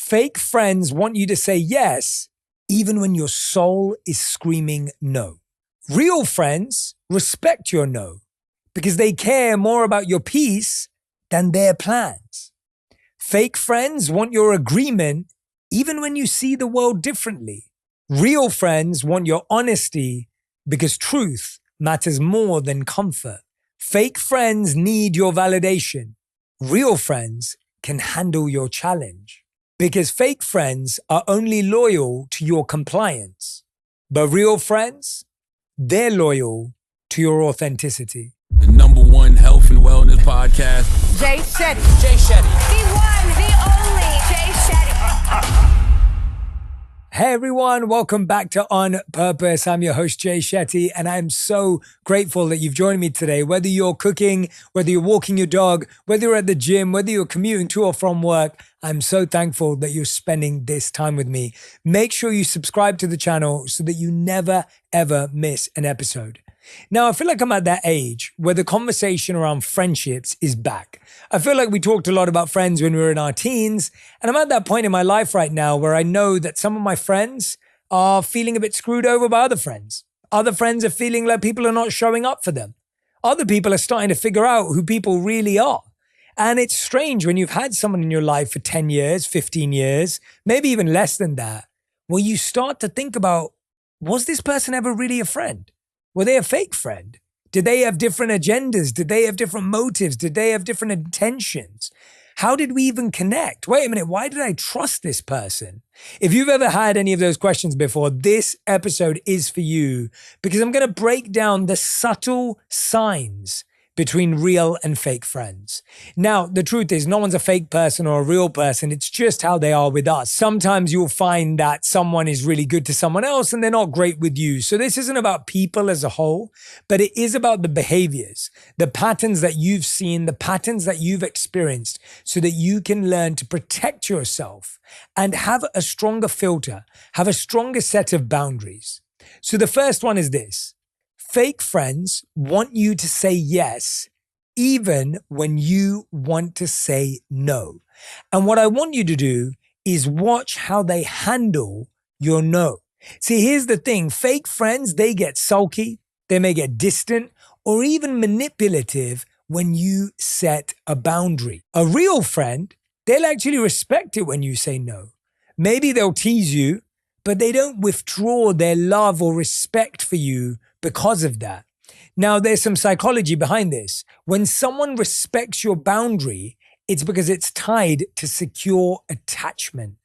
Fake friends want you to say yes, even when your soul is screaming no. Real friends respect your no because they care more about your peace than their plans. Fake friends want your agreement even when you see the world differently. Real friends want your honesty because truth matters more than comfort. Fake friends need your validation. Real friends can handle your challenge. Because fake friends are only loyal to your compliance. But real friends, they're loyal to your authenticity. The #1 health and wellness podcast. Jay Shetty. Jay Shetty. The one, the only Jay Shetty. Hey everyone, welcome back to On Purpose. I'm your host, Jay Shetty, and I'm so grateful that you've joined me today. Whether you're cooking, whether you're walking your dog, whether you're at the gym, whether you're commuting to or from work, I'm so thankful that you're spending this time with me. Make sure you subscribe to the channel so that you never, ever miss an episode. Now, I feel like I'm at that age where the conversation around friendships is back. I feel like we talked a lot about friends when we were in our teens, and I'm at that point in my life right now where I know that some of my friends are feeling a bit screwed over by other friends. Other friends are feeling like people are not showing up for them. Other people are starting to figure out who people really are. And it's strange when you've had someone in your life for 10 years, 15 years, maybe even less than that, where you start to think about, was this person ever really a friend? Were they a fake friend? Did they have different agendas? Did they have different motives? Did they have different intentions? How did we even connect? Wait a minute, why did I trust this person? If you've ever had any of those questions before, this episode is for you because I'm going to break down the subtle signs between real and fake friends. Now, the truth is no one's a fake person or a real person. It's just how they are with us. Sometimes you'll find that someone is really good to someone else and they're not great with you. So this isn't about people as a whole, but it is about the behaviors, the patterns that you've seen, the patterns that you've experienced so that you can learn to protect yourself and have a stronger filter, have a stronger set of boundaries. So the first one is this. Fake friends want you to say yes, even when you want to say no. And what I want you to do is watch how they handle your no. See, here's the thing. Fake friends, they get sulky, they may get distant, or even manipulative when you set a boundary. A real friend, they'll actually respect it when you say no. Maybe they'll tease you, but they don't withdraw their love or respect for you because of that. Now, there's some psychology behind this. When someone respects your boundary, it's because it's tied to secure attachment.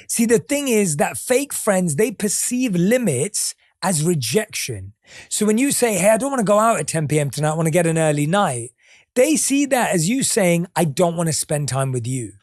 See, the thing is that fake friends, they perceive limits as rejection. So when you say, hey, I don't want to go out at 10 p.m. tonight, I want to get an early night, they see that as you saying, I don't want to spend time with you.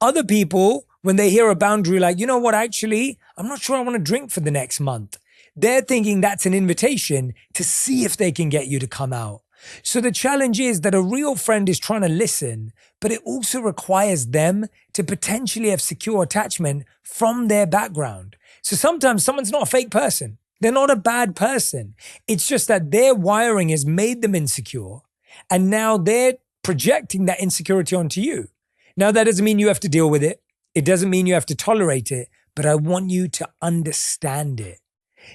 Other people, when they hear a boundary like, you know what, actually, I'm not sure I want to drink for the next month. They're thinking that's an invitation to see if they can get you to come out. So the challenge is that a real friend is trying to listen, but it also requires them to potentially have secure attachment from their background. So sometimes someone's not a fake person. They're not a bad person. It's just that their wiring has made them insecure. And now they're projecting that insecurity onto you. Now, that doesn't mean you have to deal with it. It doesn't mean you have to tolerate it, but I want you to understand it.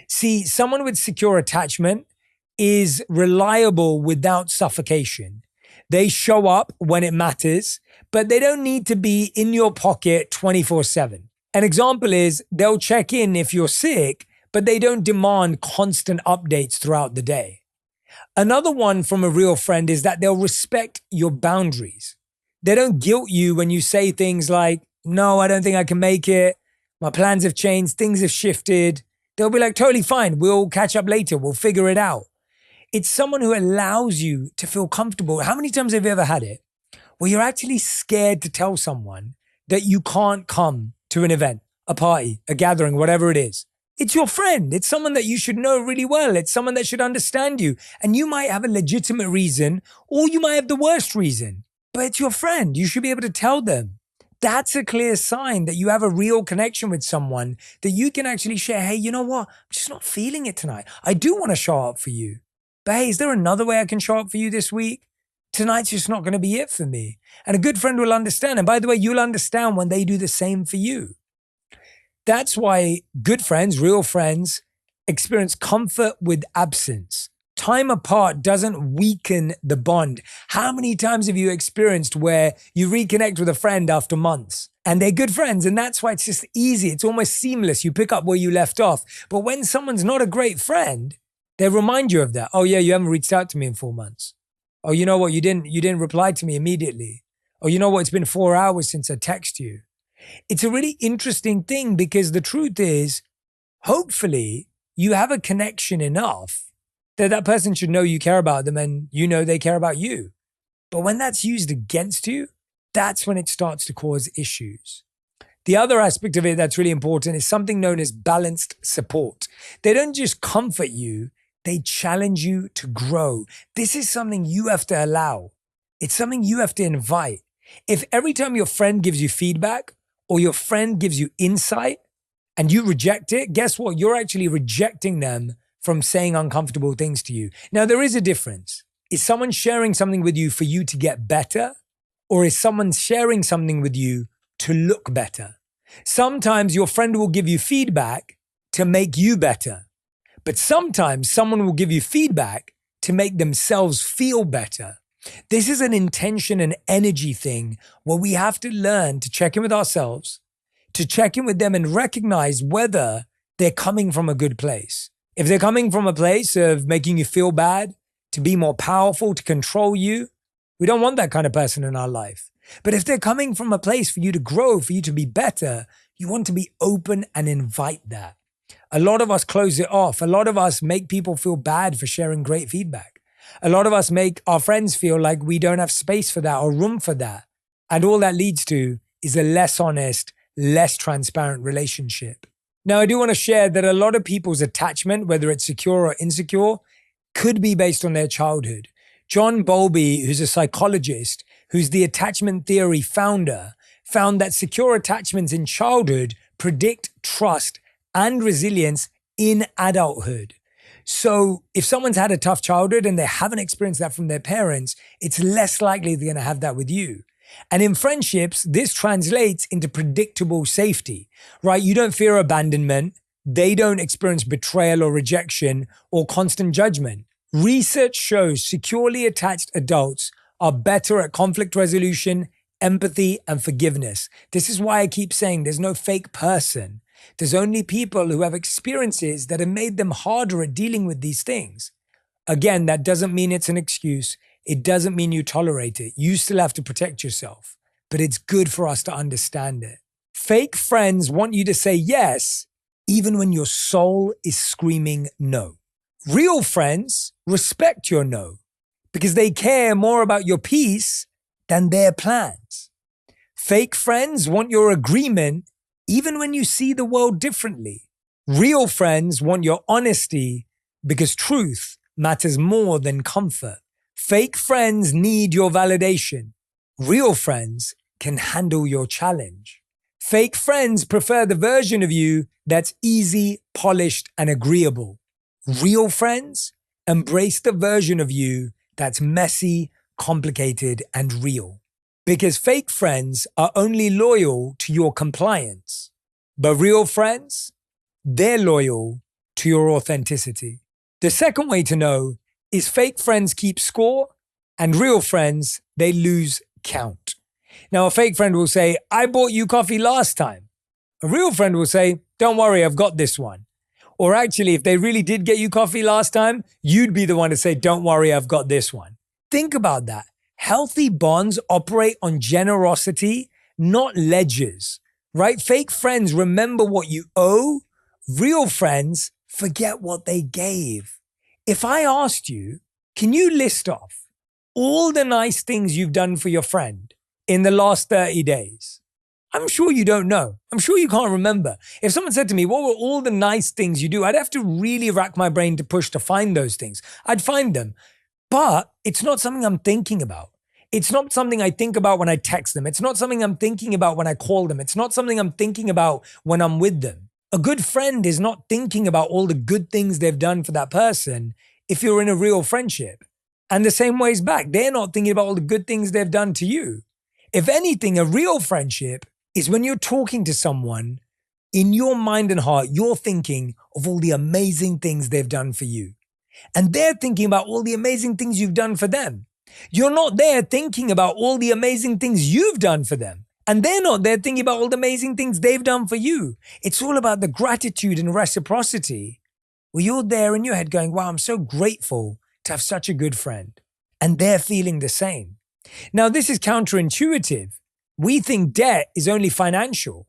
See, someone with secure attachment is reliable without suffocation. They show up when it matters, but they don't need to be in your pocket 24/7. An example is they'll check in if you're sick, but they don't demand constant updates throughout the day. Another one from a real friend is that they'll respect your boundaries. They don't guilt you when you say things like, no, I don't think I can make it. My plans have changed. Things have shifted. They'll be like, totally fine. We'll catch up later. We'll figure it out. It's someone who allows you to feel comfortable. How many times have you ever had it where you're actually scared to tell someone that you can't come to an event, a party, a gathering, whatever it is? It's your friend. It's someone that you should know really well. It's someone that should understand you. And you might have a legitimate reason, or you might have the worst reason, but it's your friend. You should be able to tell them. That's a clear sign that you have a real connection with someone that you can actually share. Hey, you know what? I'm just not feeling it tonight. I do want to show up for you. But hey, is there another way I can show up for you this week? tonight's just not going to be it for me. And a good friend will understand. And by the way, you'll understand when they do the same for you. That's why good friends, real friends, experience comfort with absence. Time apart doesn't weaken the bond. How many times have you experienced where you reconnect with a friend after months and they're good friends? And that's why it's just easy. It's almost seamless. You pick up where you left off. But when someone's not a great friend, they remind you of that. Oh yeah, you haven't reached out to me in 4 months. Oh, you know what? You didn't reply to me immediately. Oh, you know what? It's been 4 hours since I texted you. It's a really interesting thing because the truth is, hopefully you have a connection enough that person should know you care about them and you know they care about you. But when that's used against you, that's when it starts to cause issues. The other aspect of it that's really important is something known as balanced support. They don't just comfort you, they challenge you to grow. This is something you have to allow. It's something you have to invite. If every time your friend gives you feedback or your friend gives you insight and you reject it, guess what? You're actually rejecting them from saying uncomfortable things to you. Now, there is a difference. Is someone sharing something with you for you to get better? Or is someone sharing something with you to look better? Sometimes your friend will give you feedback to make you better. But sometimes someone will give you feedback to make themselves feel better. This is an intention and energy thing where we have to learn to check in with ourselves, to check in with them and recognize whether they're coming from a good place. If they're coming from a place of making you feel bad, to be more powerful, to control you, we don't want that kind of person in our life. But if they're coming from a place for you to grow, for you to be better, you want to be open and invite that. A lot of us close it off. A lot of us make people feel bad for sharing great feedback. A lot of us make our friends feel like we don't have space for that or room for that. And all that leads to is a less honest, less transparent relationship. Now, I do want to share that a lot of people's attachment, whether it's secure or insecure, could be based on their childhood. John Bowlby, who's a psychologist, who's the attachment theory founder, found that secure attachments in childhood predict trust and resilience in adulthood. So if someone's had a tough childhood and they haven't experienced that from their parents, it's less likely they're going to have that with you. And in friendships, this translates into predictable safety, right? You don't fear abandonment. They don't experience betrayal or rejection or constant judgment. Research shows securely attached adults are better at conflict resolution, empathy, and forgiveness. This is why I keep saying there's no fake person. There's only people who have experiences that have made them harder at dealing with these things. Again, that doesn't mean it's an excuse. It doesn't mean you tolerate it. You still have to protect yourself, but it's good for us to understand it. Fake friends want you to say yes, even when your soul is screaming no. Real friends respect your no because they care more about your peace than their plans. Fake friends want your agreement even when you see the world differently. Real friends want your honesty because truth matters more than comfort. Fake friends need your validation. Real friends can handle your challenge. Fake friends prefer the version of you that's easy, polished, and agreeable. Real friends embrace the version of you that's messy, complicated, and real. Because fake friends are only loyal to your compliance. But real friends, they're loyal to your authenticity. The second way to know is fake friends keep score and real friends, they lose count. Now, a fake friend will say, I bought you coffee last time. A real friend will say, don't worry, I've got this one. Or actually, if they really did get you coffee last time, you'd be the one to say, don't worry, I've got this one. Think about that. Healthy bonds operate on generosity, not ledgers, right? Fake friends remember what you owe. Real friends forget what they gave. If I asked you, can you list off all the nice things you've done for your friend in the last 30 days? I'm sure you don't know. I'm sure you can't remember. If someone said to me, what were all the nice things you do? I'd have to really rack my brain to push to find those things. I'd find them, but it's not something I'm thinking about. It's not something I think about when I text them. It's not something I'm thinking about when I call them. It's not something I'm thinking about when I'm with them. A good friend is not thinking about all the good things they've done for that person if you're in a real friendship. And the same way is back. They're not thinking about all the good things they've done to you. If anything, a real friendship is when you're talking to someone, in your mind and heart, you're thinking of all the amazing things they've done for you. And they're thinking about all the amazing things you've done for them. You're not there thinking about all the amazing things you've done for them. And they're not there thinking about all the amazing things they've done for you. It's all about the gratitude and reciprocity where you're there in your head going, wow, I'm so grateful to have such a good friend. And they're feeling the same. Now, this is counterintuitive. We think debt is only financial,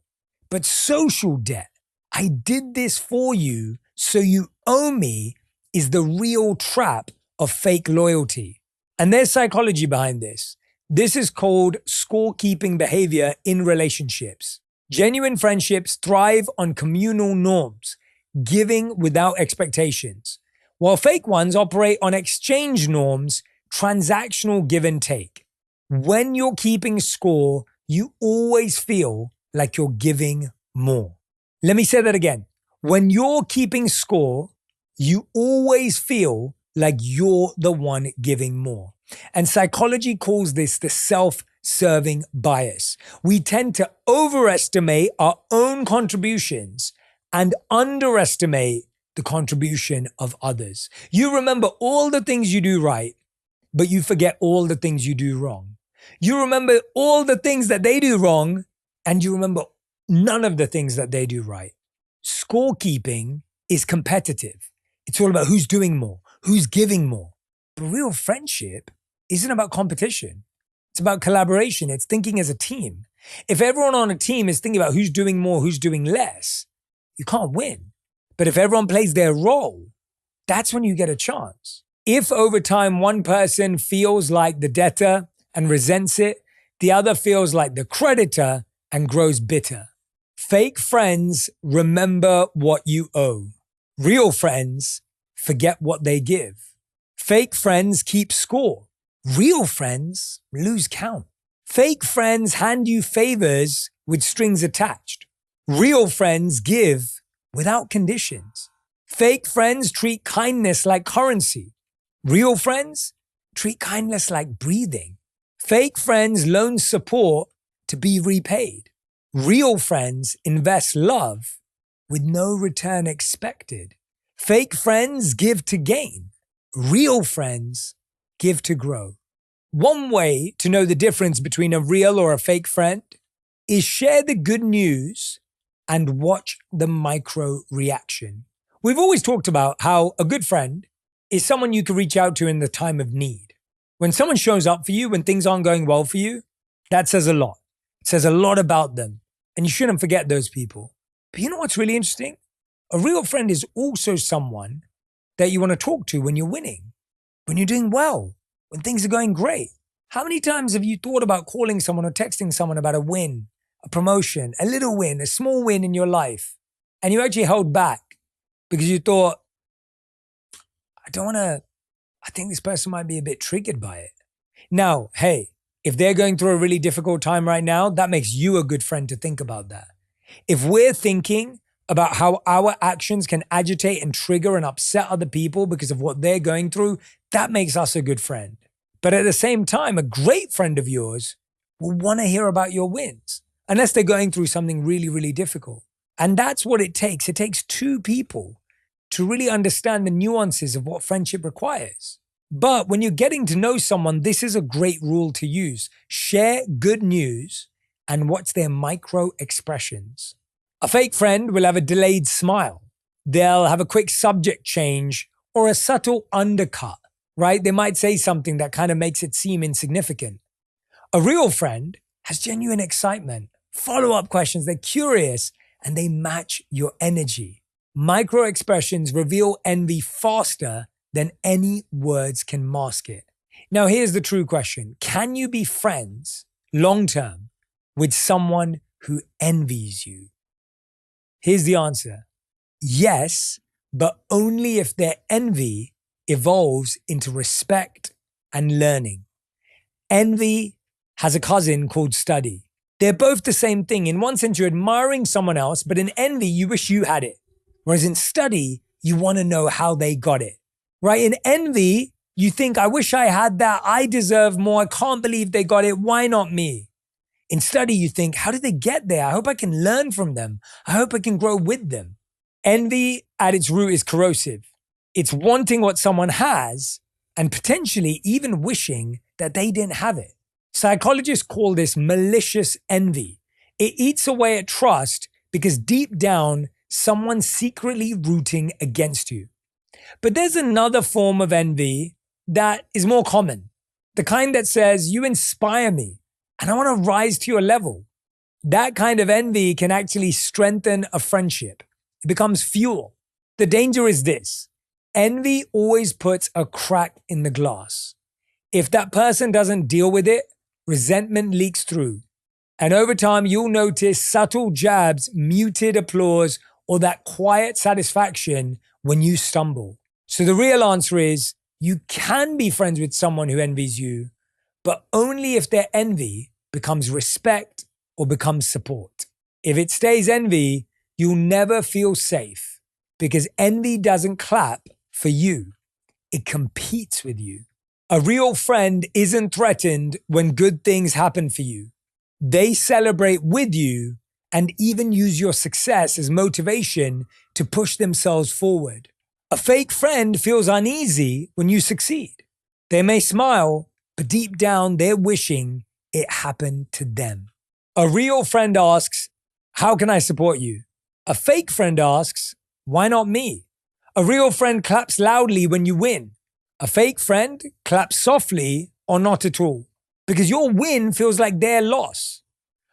but social debt, I did this for you, so you owe me, is the real trap of fake loyalty. And there's psychology behind this. This is called scorekeeping behavior in relationships. Genuine friendships thrive on communal norms, giving without expectations, while fake ones operate on exchange norms, transactional give and take. When you're keeping score, you always feel like you're giving more. Let me say that again. When you're keeping score, you always feel like you're the one giving more. And psychology calls this the self-serving bias. We tend to overestimate our own contributions and underestimate the contribution of others. You remember all the things you do right, but you forget all the things you do wrong. You remember all the things that they do wrong, and you remember none of the things that they do right. Scorekeeping is competitive. It's all about who's doing more, who's giving more. But real friendship isn't about competition. It's about collaboration. It's thinking as a team. If everyone on a team is thinking about who's doing more, who's doing less, you can't win. But if everyone plays their role, that's when you get a chance. If over time one person feels like the debtor and resents it, the other feels like the creditor and grows bitter. Fake friends remember what you owe. Real friends forget what they give. Fake friends keep score. Real friends lose count. Fake friends hand you favors with strings attached. Real friends give without conditions. Fake friends treat kindness like currency. Real friends treat kindness like breathing. Fake friends loan support to be repaid. Real friends invest love with no return expected. Fake friends give to gain. Real friends give to grow. One way to know the difference between a real or a fake friend is share the good news and watch the micro reaction. We've always talked about how a good friend is someone you can reach out to in the time of need. When someone shows up for you when things aren't going well for you, that says a lot. It says a lot about them. And you shouldn't forget those people. But you know what's really interesting? A real friend is also someone that you want to talk to when you're winning, when you're doing well, when things are going great. How many times have you thought about calling someone or texting someone about a win, a promotion, a little win, a small win in your life, and you actually held back because you thought, I think this person might be a bit triggered by it. Now, hey, if they're going through a really difficult time right now, that makes you a good friend to think about that. If we're thinking about how our actions can agitate and trigger and upset other people because of what they're going through, that makes us a good friend. But at the same time, a great friend of yours will want to hear about your wins, unless they're going through something really, really difficult. And that's what it takes. It takes two people to really understand the nuances of what friendship requires. But when you're getting to know someone, this is a great rule to use. Share good news and watch their micro expressions. A fake friend will have a delayed smile. They'll have a quick subject change or a subtle undercut, right? They might say something that kind of makes it seem insignificant. A real friend has genuine excitement, follow-up questions, they're curious, and they match your energy. Micro expressions reveal envy faster than any words can mask it. Now, here's the true question. Can you be friends long-term with someone who envies you? Here's the answer. Yes, but only if their envy evolves into respect and learning. Envy has a cousin called study. They're both the same thing. In one sense, you're admiring someone else, but in envy, you wish you had it. Whereas in study, you want to know how they got it. Right? In envy, You think, I wish I had that. I deserve more. I can't believe they got it. Why not me? Instead, you think, how did they get there? I hope I can learn from them. I hope I can grow with them. Envy at its root is corrosive. It's wanting what someone has and potentially even wishing that they didn't have it. Psychologists call this malicious envy. It eats away at trust because deep down, someone's secretly rooting against you. But there's another form of envy that is more common. The kind that says, you inspire me and I want to rise to your level. That kind of envy can actually strengthen a friendship. It becomes fuel. The danger is this. Envy always puts a crack in the glass. If that person doesn't deal with it, resentment leaks through. And over time, you'll notice subtle jabs, muted applause, or that quiet satisfaction when you stumble. So the real answer is, you can be friends with someone who envies you, but only if their envy becomes respect or becomes support. If it stays envy, you'll never feel safe because envy doesn't clap for you. It competes with you. A real friend isn't threatened when good things happen for you. They celebrate with you and even use your success as motivation to push themselves forward. A fake friend feels uneasy when you succeed. They may smile, but deep down they're wishing it happened to them. A real friend asks, how can I support you? A fake friend asks, why not me? A real friend claps loudly when you win. A fake friend claps softly or not at all, because your win feels like their loss.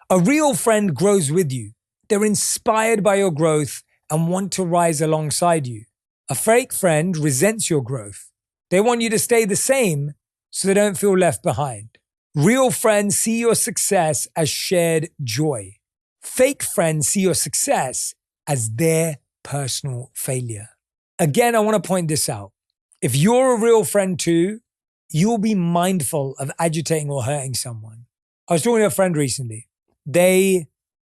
A real friend grows with you. They're inspired by your growth and want to rise alongside you. A fake friend resents your growth. They want you to stay the same so they don't feel left behind. Real friends see your success as shared joy. Fake friends see your success as their personal failure. Again, I want to point this out. If you're a real friend too, you'll be mindful of agitating or hurting someone. I was talking to a friend recently. They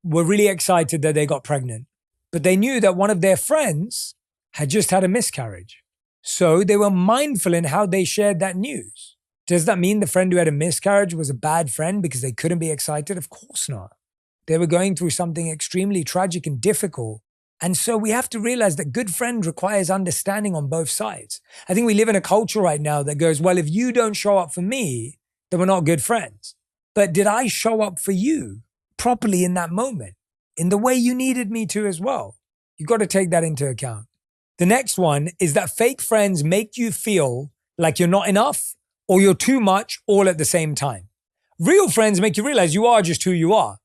were really excited that they got pregnant, but they knew that one of their friends had just had a miscarriage. So they were mindful in how they shared that news. Does that mean the friend who had a miscarriage was a bad friend because they couldn't be excited? Of course not. They were going through something extremely tragic and difficult. And so we have to realize that good friend requires understanding on both sides. I think we live in a culture right now that goes, well, if you don't show up for me, then we're not good friends. But did I show up for you properly in that moment, in the way you needed me to as well? You've got to take that into account. The next one is that fake friends make you feel like you're not enough or you're too much all at the same time. Real friends make you realize you are just who you are,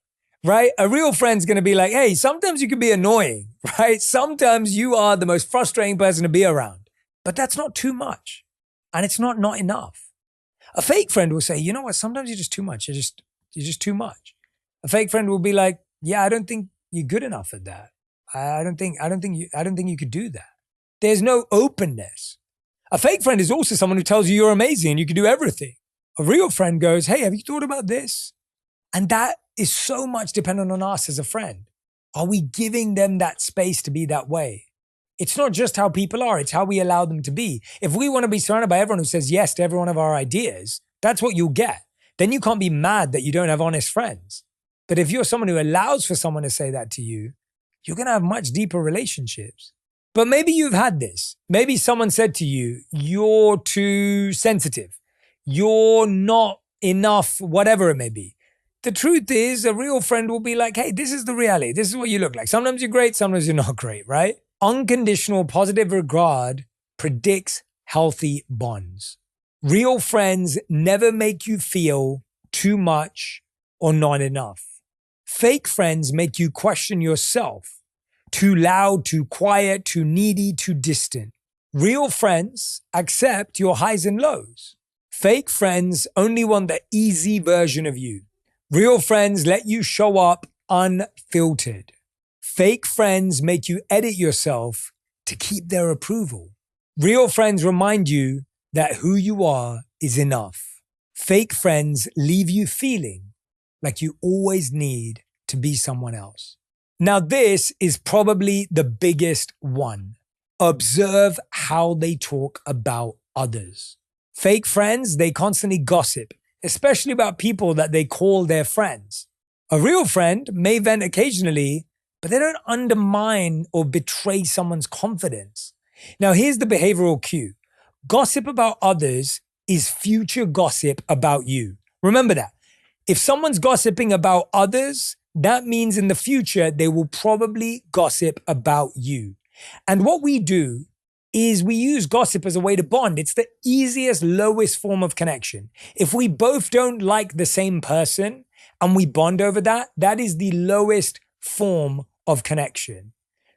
right? A real friend's going to be like, hey, sometimes you can be annoying, right? Sometimes you are the most frustrating person to be around, but that's not too much. And it's not enough. A fake friend will say, you know what? Sometimes you're just too much. You're just too much. A fake friend will be like, yeah, I don't think you're good enough at that. I don't think you could do that. There's no openness. A fake friend is also someone who tells you you're amazing and you can do everything. A real friend goes, hey, have you thought about this? And that is so much dependent on us as a friend. Are we giving them that space to be that way? It's not just how people are, it's how we allow them to be. If we want to be surrounded by everyone who says yes to every one of our ideas, that's what you'll get. Then you can't be mad that you don't have honest friends. But if you're someone who allows for someone to say that to you, you're going to have much deeper relationships. But maybe you've had this. Maybe someone said to you, you're too sensitive. You're not enough, whatever it may be. The truth is, a real friend will be like, hey, this is the reality. This is what you look like. Sometimes you're great, sometimes you're not great, right? Unconditional positive regard predicts healthy bonds. Real friends never make you feel too much or not enough. Fake friends make you question yourself. Too loud, too quiet, too needy, too distant. Real friends accept your highs and lows. Fake friends only want the easy version of you. Real friends let you show up unfiltered. Fake friends make you edit yourself to keep their approval. Real friends remind you that who you are is enough. Fake friends leave you feeling like you always need to be someone else. Now, this is probably the biggest one. Observe how they talk about others. Fake friends, they constantly gossip, especially about people that they call their friends. A real friend may vent occasionally, but they don't undermine or betray someone's confidence. Now, here's the behavioral cue. Gossip about others is future gossip about you. Remember that. If someone's gossiping about others, that means in the future, they will probably gossip about you. And what we do is we use gossip as a way to bond. It's the easiest, lowest form of connection. If we both don't like the same person and we bond over that, that is the lowest form of connection.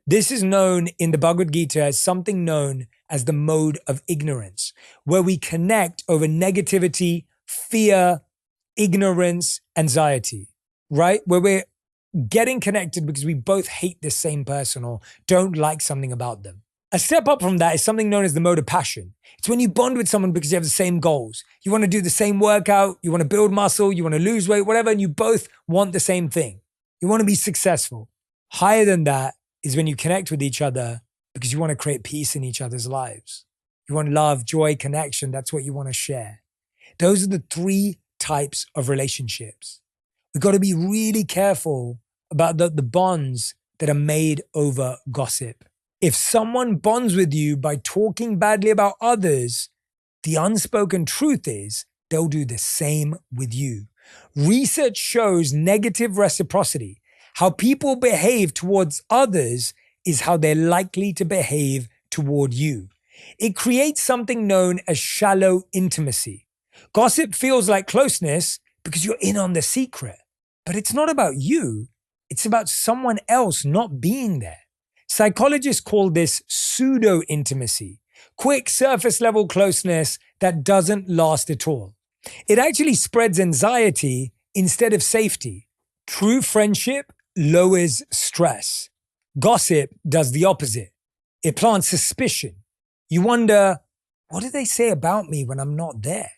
This is known in the Bhagavad Gita as something known as the mode of ignorance, where we connect over negativity, fear, ignorance, anxiety, right? Where we're getting connected because we both hate the same person or don't like something about them. A step up from that is something known as the mode of passion. It's when you bond with someone because you have the same goals. You want to do the same workout, you want to build muscle, you want to lose weight, whatever, and you both want the same thing. You want to be successful. Higher than that is when you connect with each other because you want to create peace in each other's lives. You want love, joy, connection. That's what you want to share. Those are the three types of relationships. We've got to be really careful about the bonds that are made over gossip. If someone bonds with you by talking badly about others, the unspoken truth is they'll do the same with you. Research shows negative reciprocity. How people behave towards others is how they're likely to behave toward you. It creates something known as shallow intimacy. Gossip feels like closeness because you're in on the secret, but it's not about you. It's about someone else not being there. Psychologists call this pseudo-intimacy, quick surface-level closeness that doesn't last at all. It actually spreads anxiety instead of safety. True friendship lowers stress. Gossip does the opposite. It plants suspicion. You wonder, what do they say about me when I'm not there?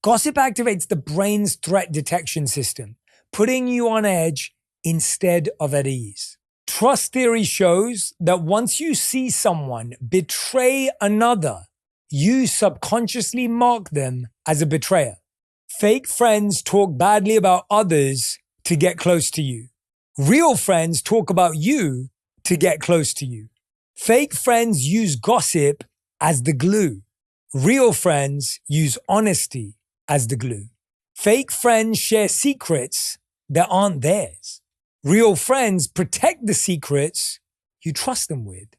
Gossip activates the brain's threat detection system, putting you on edge instead of at ease. Trust theory shows that once you see someone betray another, you subconsciously mark them as a betrayer. Fake friends talk badly about others to get close to you. Real friends talk about you to get close to you. Fake friends use gossip as the glue. Real friends use honesty as the glue. Fake friends share secrets that aren't theirs. Real friends protect the secrets you trust them with.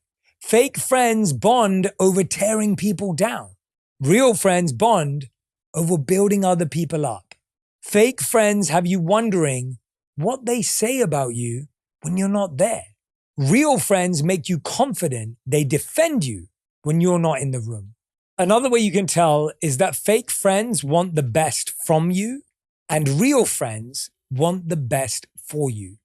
Fake friends bond over tearing people down. Real friends bond over building other people up. Fake friends have you wondering what they say about you when you're not there. Real friends make you confident. They defend you when you're not in the room. Another way you can tell is that fake friends want the best from you and real friends want the best for you.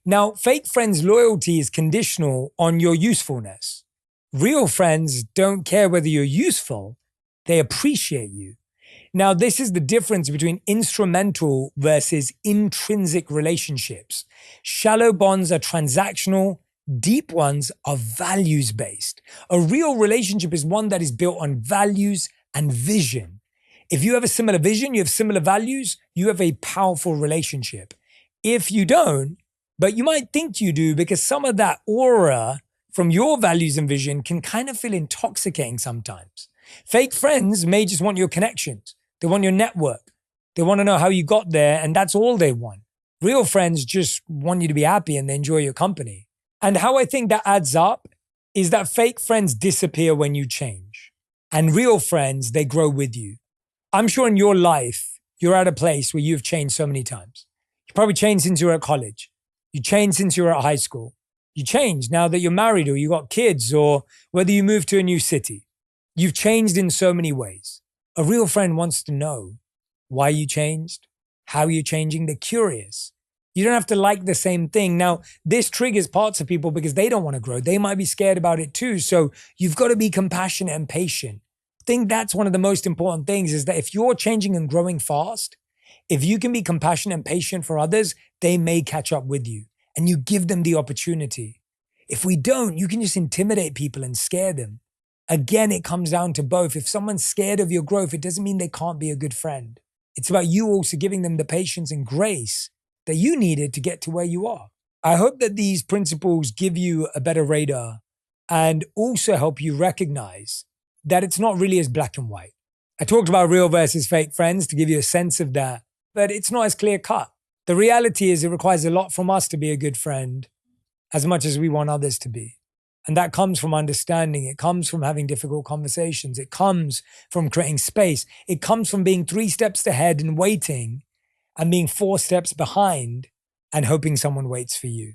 Now, fake friends' loyalty is conditional on your usefulness. Real friends don't care whether you're useful, they appreciate you. Now, this is the difference between instrumental versus intrinsic relationships. Shallow bonds are transactional, deep ones are values-based. A real relationship is one that is built on values and vision. If you have a similar vision, you have similar values, you have a powerful relationship. If you don't, but you might think you do because some of that aura from your values and vision can kind of feel intoxicating sometimes. Fake friends may just want your connections. They want your network. They want to know how you got there, and that's all they want. Real friends just want you to be happy and they enjoy your company. And how I think that adds up is that fake friends disappear when you change. And real friends, they grow with you. I'm sure in your life, you're at a place where you've changed so many times. You probably changed since you were at college. You changed since you were at high school. You changed now that you're married or you got kids or whether you moved to a new city. You've changed in so many ways. A real friend wants to know why you changed, how you're changing. They're curious. You don't have to like the same thing. Now, this triggers parts of people because they don't want to grow. They might be scared about it too. So you've got to be compassionate and patient. I think that's one of the most important things is that if you're changing and growing fast, if you can be compassionate and patient for others, they may catch up with you and you give them the opportunity. If we don't, you can just intimidate people and scare them. Again, it comes down to both. If someone's scared of your growth, it doesn't mean they can't be a good friend. It's about you also giving them the patience and grace that you needed to get to where you are. I hope that these principles give you a better radar and also help you recognize that it's not really as black and white. I talked about real versus fake friends to give you a sense of that, but it's not as clear cut. The reality is it requires a lot from us to be a good friend as much as we want others to be. And that comes from understanding. It comes from having difficult conversations. It comes from creating space. It comes from being 3 steps ahead and waiting and being 4 steps behind and hoping someone waits for you.